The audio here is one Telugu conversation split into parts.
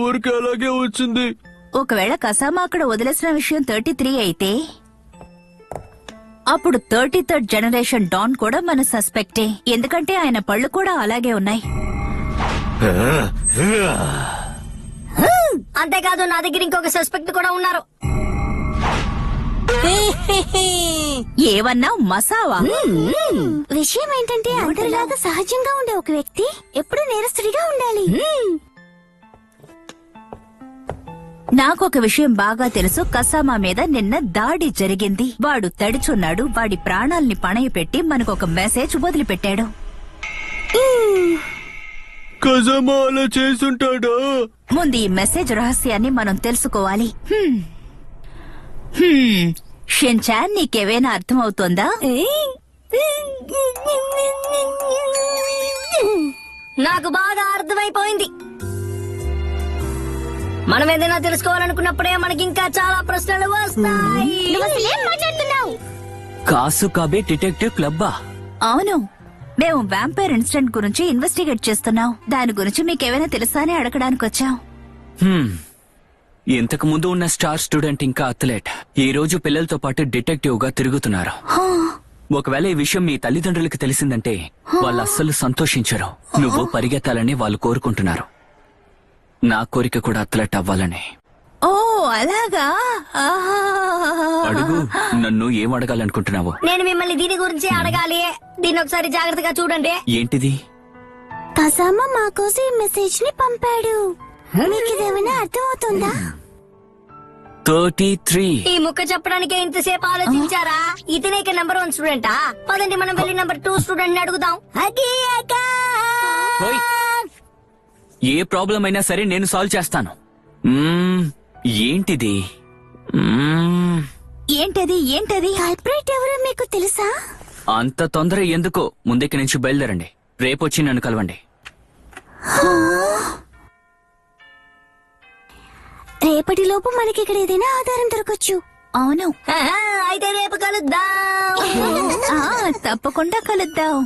కోరిక అలాగే వచ్చింది. ఒకవేళ కసామా అక్కడ వదిలేసిన విషయం 33 అయితే అప్పుడు 33rd జనరేషన్ డాన్ కూడా మన సస్పెక్టే, ఎందుకంటే ఆయన పళ్ళు కూడా అలాగే ఉన్నాయి. అంతేకాదు నా దగ్గర ఇంకొక సస్పెక్ట్ కూడా ఉన్నారు. ఏవన్నా మసావా? విషయం ఏంటంటే అందరిలాగా సహజంగా ఉండే ఒక వ్యక్తి ఎప్పుడు నేరస్తుడిగా ఉండాలి. నాకొక విషయం బాగా తెలుసు, కసామా మీద నిన్న దాడి జరిగింది. వాడు తడిచున్నాడు, వాడి ప్రాణాల్ని పణయ పెట్టి మనకొక మెసేజ్ వదిలిపెట్టాడు. కజామా అలా చేసుంటాడా? ముందు ఈ మెసేజ్ రహస్యాన్ని మనం తెలుసుకోవాలి. షిన్చాన్, నీకేవైనా అర్థమవుతోందా? నాకు బాగా అర్థమైపోయింది. మనం ఏదైనా తెలుసుకోవాలనుకున్నప్పుడే మనకి ఇంకా చాలా ప్రశ్నలు వస్తాయి. కాసు కాబే డిటెక్టివ్ క్లబ్బా? అవును, మేము వ్యాంపైర్ ఇన్సిడెంట్ గురించి ఇన్వెస్టిగేట్ చేస్తున్నాం. దాని గురించి మీకేమైనా తెలుసా అని అడగడానికి వచ్చాం. ఇంతకు ముందు ఉన్న స్టార్ స్టూడెంట్ ఇంకా అథ్లెట్ ఈ రోజు పిల్లలతో పాటు డిటెక్టివ్ గా తిరుగుతున్నారు. ఒకవేళ ఈ విషయం మీ తల్లిదండ్రులకి తెలిసిందంటే వాళ్ళు అస్సలు సంతోషించరు. నువ్వు పరిగెత్తాలని వాళ్ళు కోరుకుంటున్నారు. నా కోరిక కూడా అథ్లెట్ అవ్వాలని. ఓ అలాగా? అడుగు, నన్ను ఏం అడగాలనుకుంటున్నావు? నేను మిమ్మల్ని దీని గురించి అడగాలి. దీన్ని ఒకసారి జాగ్రత్తగా చూడండి. ఏంటిది? కసామా మా కోసం ఈ మెసేజ్ ని పంపాడు. మీకు ఇదేమైనా అర్థమవుతుందా? 33. ఈ ముక్క చెప్పడానికి ఇంతసేపు ఆలోచించారా? ఇతనే ఇక నెంబర్ 1 స్టూడెంటా? పదండి మనం వెళ్ళి నెంబర్ 2 స్టూడెంట్ ని అడుగుదాం. ఓయ్, ఏ ప్రాబ్లం అయినా సరే నేను సాల్వ్ చేస్తాను. ఏంటిది? ఏంటది? ఏంటది? కల్ప్రిట్ ఎవరో మీకు తెలుసా? అంత తొందర ఎందుకో, ముందుకి నుంచి బయలుదేరండి. రేపొచ్చి నన్ను కలవండి. రేపటిలోపు మనకి ఇక్కడ ఏదైనా ఆధారం దొరకొచ్చు. అవును, అయితే రేపు కలుద్దాం. తప్పకుండా కలుద్దాం.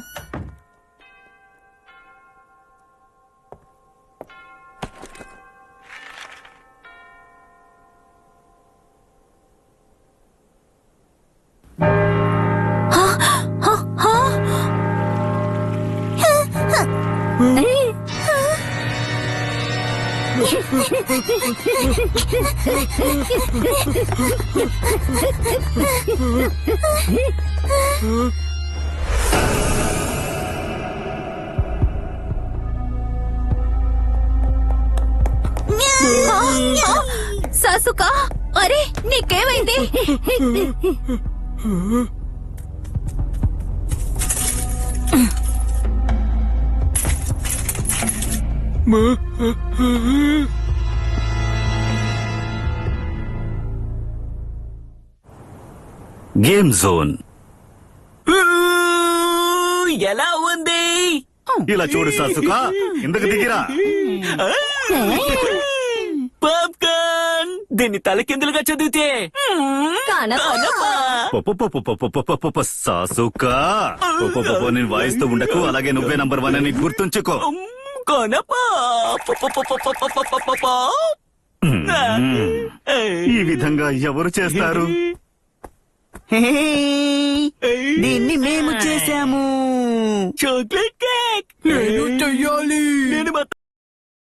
సాసుకా, అరే నీకేమైంది? గేమ్ జోన్ ఎలా ఉంది? ఇలా చూడు సాసుకా, ఇందుకు దిగిరా. పాప్కార్న్, దీన్ని తలకిందులుగా చదివితే సాసుకా, నేను వాయిస్తూ ఉండకు. అలాగే నువ్వే నంబర్ 1 అని గుర్తుంచుకో. ఈ విధంగా ఎవరు చేస్తారు? దీన్ని మేము చేశాము. చాక్లెట్ కేక్ నేను చెయ్యాలి. నేను